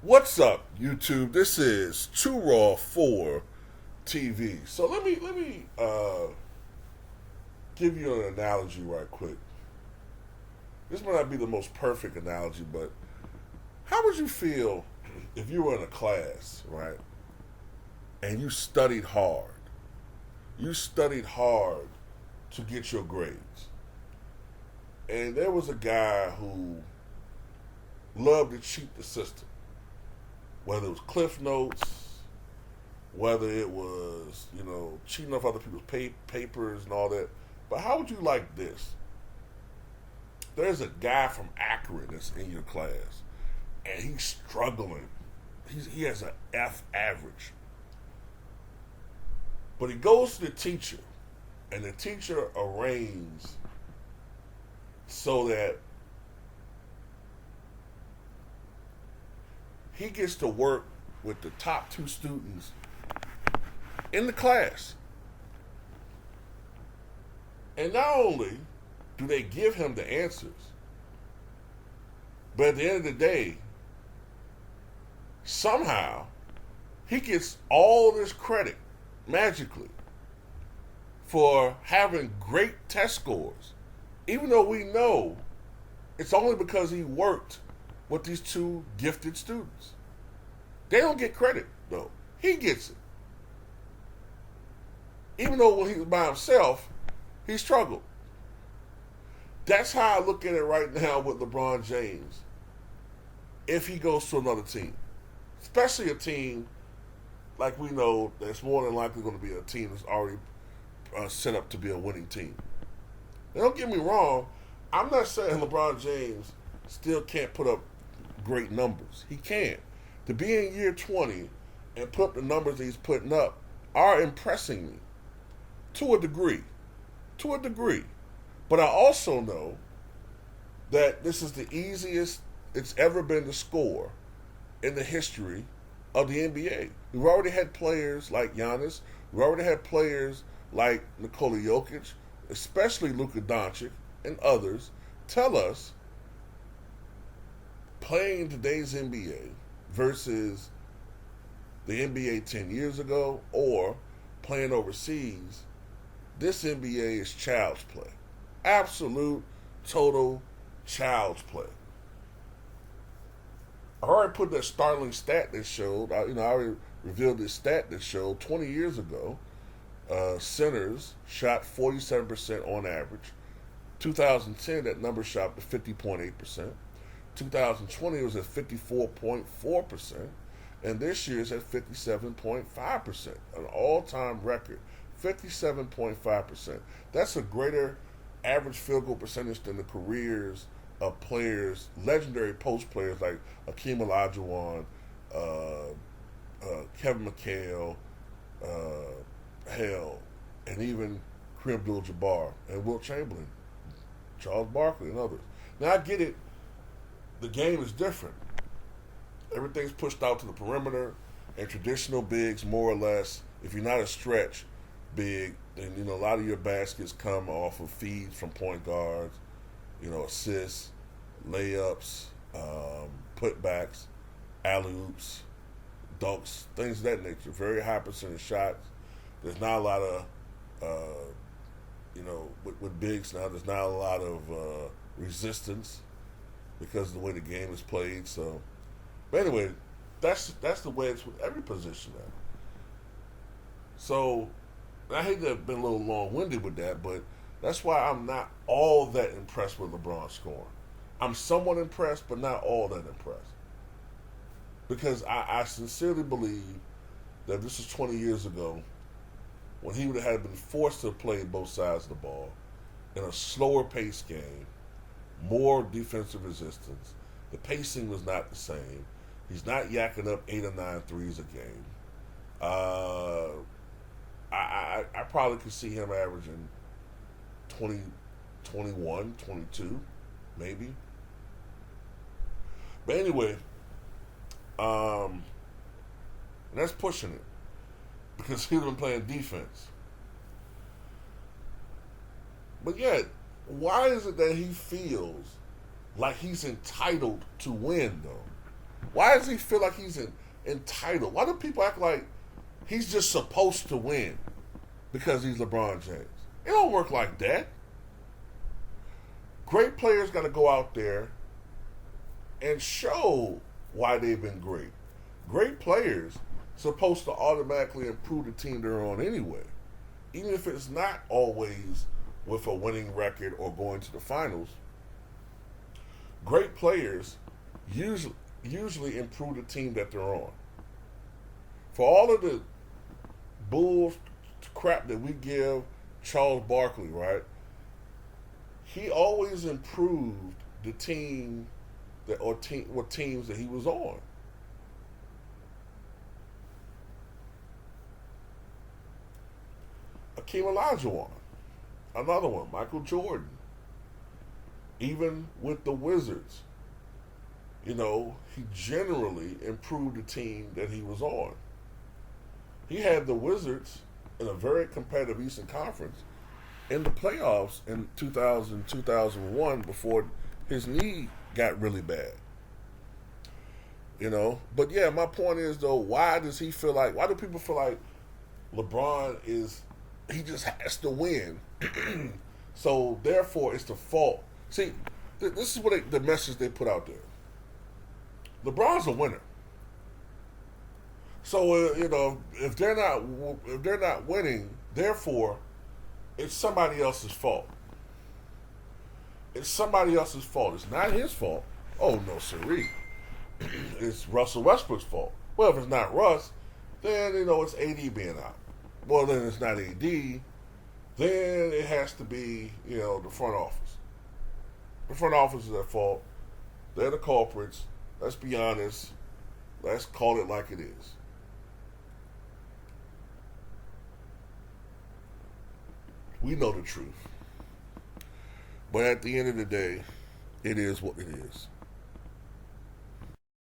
What's up, YouTube? This is Too Raw for TV. So let me give you an analogy right quick. This might not be the most perfect analogy, but how would you feel if you were in a class, right, and you studied hard? You studied hard to get your grades, and there was a guy who loved to cheat the system, whether it was Cliff Notes, whether it was, cheating off other people's papers and all that. But how would you like this? There's a guy from Akron that's in your class, and he's struggling. He has an F average. But he goes to the teacher, and the teacher arranges so that he gets to work with the top two students in the class. And not only do they give him the answers, but at the end of the day, somehow he gets all this credit magically for having great test scores, even though we know it's only because he worked with these two gifted students. They don't get credit, though. He gets it. Even though when he was by himself, he struggled. That's how I look at it right now with LeBron James. If he goes to another team, especially a team like we know that's more than likely going to be a team that's already set up to be a winning team. Now, don't get me wrong. I'm not saying LeBron James still can't put up great numbers. He can. To be in year 20 and put up the numbers that he's putting up are impressing me to a degree. To a degree. But I also know that this is the easiest it's ever been to score in the history of the NBA. We've already had players like Giannis. We've already had players like Nikola Jokic, especially Luka Doncic and others, tell us playing today's NBA versus the NBA 10 years ago or playing overseas, this NBA is child's play. Absolute, total child's play. I already put that startling stat that showed, I already revealed this stat that showed 20 years ago, centers shot 47% on average. 2010, that number shot to 50.8%. 2020 it was at 54.4%, and this year it's at 57.5%, an all-time record. 57.5%. That's a greater average field goal percentage than the careers of players, legendary post players like Akeem Olajuwon, Kevin McHale, and even Kareem Abdul-Jabbar and Wilt Chamberlain, Charles Barkley, and others. Now I get it. The game is different. Everything's pushed out to the perimeter, and traditional bigs, more or less, if you're not a stretch big, then a lot of your baskets come off of feeds from point guards, assists, layups, putbacks, alley oops, dunks, things of that nature. Very high percentage shots. There's not a lot of, with bigs now, there's not a lot of resistance because of the way the game is played. So, but anyway, that's the way it's with every position now. So, I hate to have been a little long-winded with that, but that's why I'm not all that impressed with LeBron scoring. I'm somewhat impressed, but not all that impressed. Because I sincerely believe that if this was 20 years ago, when he would have been forced to play both sides of the ball in a slower paced game, more defensive resistance. The pacing was not the same. He's not yakking up 8 or 9 threes a game. I probably could see him averaging 20, 21, 22, maybe. But anyway, that's pushing it because he's been playing defense. But yet, why is it that he feels like he's entitled to win, though? Why does he feel like he's entitled? Why do people act like he's just supposed to win because he's LeBron James? It don't work like that. Great players got to go out there and show why they've been great. Great players supposed to automatically improve the team they're on anyway, even if it's not always with a winning record or going to the finals. Great players usually improve the team that they're on. For all of the bull crap that we give Charles Barkley, right? He always improved the team or teams that he was on. Akeem Olajuwon, another one. Michael Jordan, even with the Wizards, he generally improved the team that he was on. He had the Wizards in a very competitive Eastern Conference in the playoffs in 2000, 2001 before his knee got really bad. But yeah, my point is though, why do people feel like LeBron he just has to win? So therefore it's the fault. See, this is the message they put out there. LeBron's a winner. So if they're not winning, therefore it's somebody else's fault. It's somebody else's fault. It's not his fault. Oh no, siree. It's Russell Westbrook's fault. Well, if it's not Russ, then it's AD being out. Well, then it's not AD. Then it has to be the front office. The front office is at fault. They're the culprits. Let's be honest. Let's call it like it is. We know the truth. But at the end of the day, it is what it is.